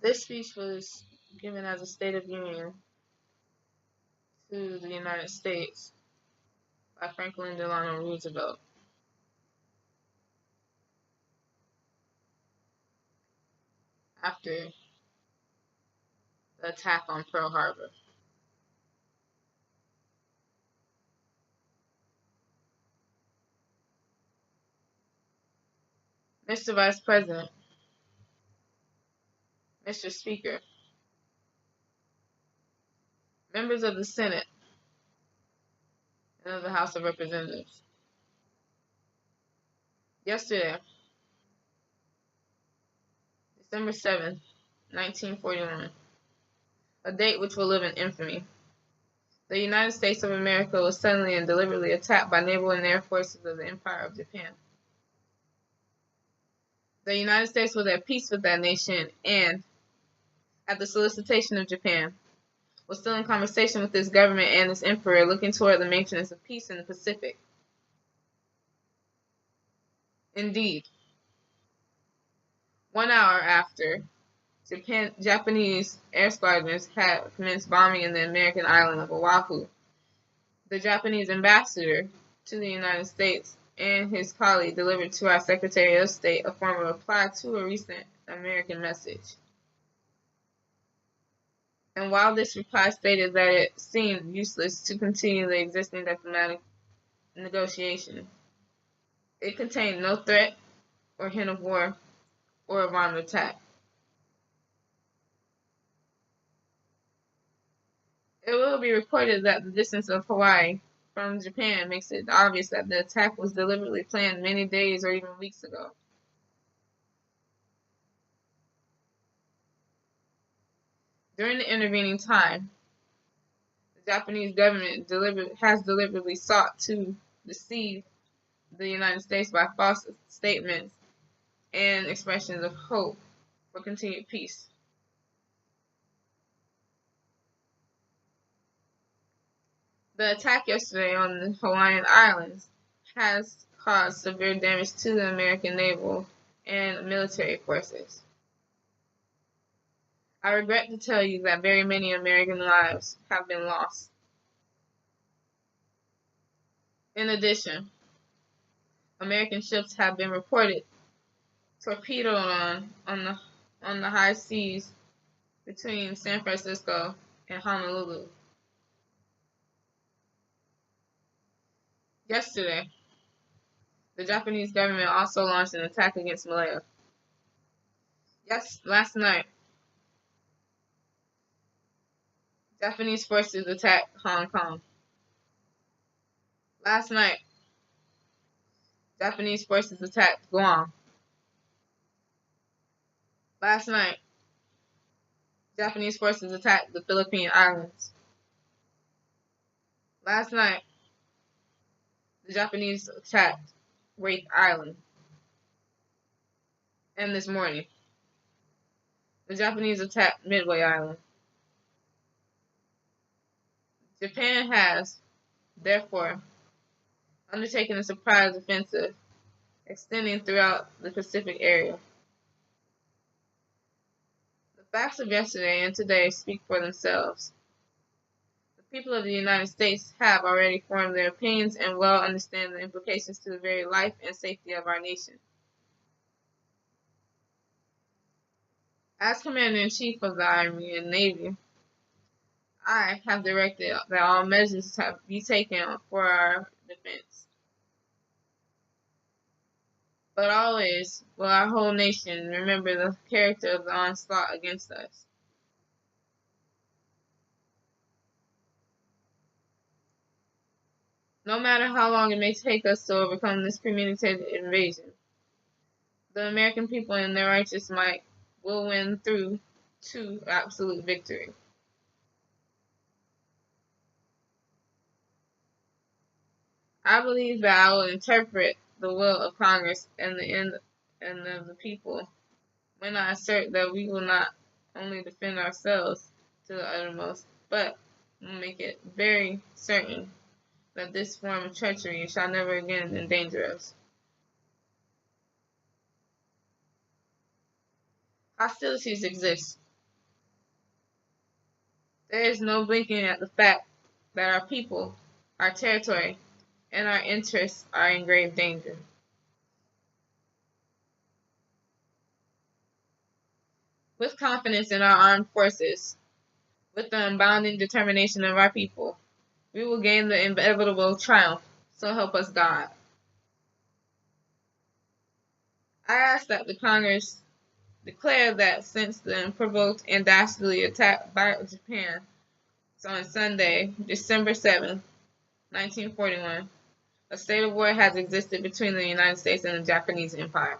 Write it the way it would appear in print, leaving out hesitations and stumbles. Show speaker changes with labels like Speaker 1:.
Speaker 1: This speech was given as a State of Union to the United States by Franklin Delano Roosevelt after the attack on Pearl Harbor. Mr. Vice President, Mr. Speaker, members of the Senate and of the House of Representatives. Yesterday, December 7th, 1941, a date which will live in infamy, the United States of America was suddenly and deliberately attacked by naval and air forces of the Empire of Japan. The United States was at peace with that nation and, at the solicitation of Japan, was still in conversation with its government and its emperor, looking toward the maintenance of peace in the Pacific. Indeed, 1 hour after Japanese air squadrons had commenced bombing in the American island of Oahu, the Japanese ambassador to the United States and his colleague delivered to our Secretary of State a formal reply to a recent American message. And while this reply stated that it seemed useless to continue the existing diplomatic negotiation, it contained no threat or hint of war or of armed attack. It will be reported that the distance of Hawaii from Japan makes it obvious that the attack was deliberately planned many days or even weeks ago. During the intervening time, the Japanese government has deliberately sought to deceive the United States by false statements and expressions of hope for continued peace. The attack yesterday on the Hawaiian Islands has caused severe damage to the American naval and military forces. I regret to tell you that very many American lives have been lost. In addition, American ships have been reported torpedoed on the high seas between San Francisco and Honolulu. Yesterday, the Japanese government also launched an attack against Malaya. Last night, Japanese forces attacked Hong Kong. Last night, Japanese forces attacked Guam. Last night, Japanese forces attacked the Philippine Islands. Last night, the Japanese attacked Wake Island. And this morning, the Japanese attacked Midway Island. Japan has, therefore, undertaken a surprise offensive extending throughout the Pacific area. The facts of yesterday and today speak for themselves. The people of the United States have already formed their opinions and well understand the implications to the very life and safety of our nation. As Commander-in-Chief of the Army and Navy, I have directed that all measures be taken for our defense. But always will our whole nation remember the character of the onslaught against us. No matter how long it may take us to overcome this premeditated invasion, the American people in their righteous might will win through to absolute victory. I believe that I will interpret the will of Congress and the end of the people when I assert that we will not only defend ourselves to the uttermost, but will make it very certain that this form of treachery shall never again endanger us. Hostilities exist There is no blinking at the fact that our people, our territory, and our interests are in grave danger. With confidence in our armed forces, with the unbounding determination of our people, we will gain the inevitable triumph. So help us God. I ask that the Congress declare that since the unprovoked and dastardly attack by Japan on Sunday, December 7, 1941, a state of war has existed between the United States and the Japanese Empire.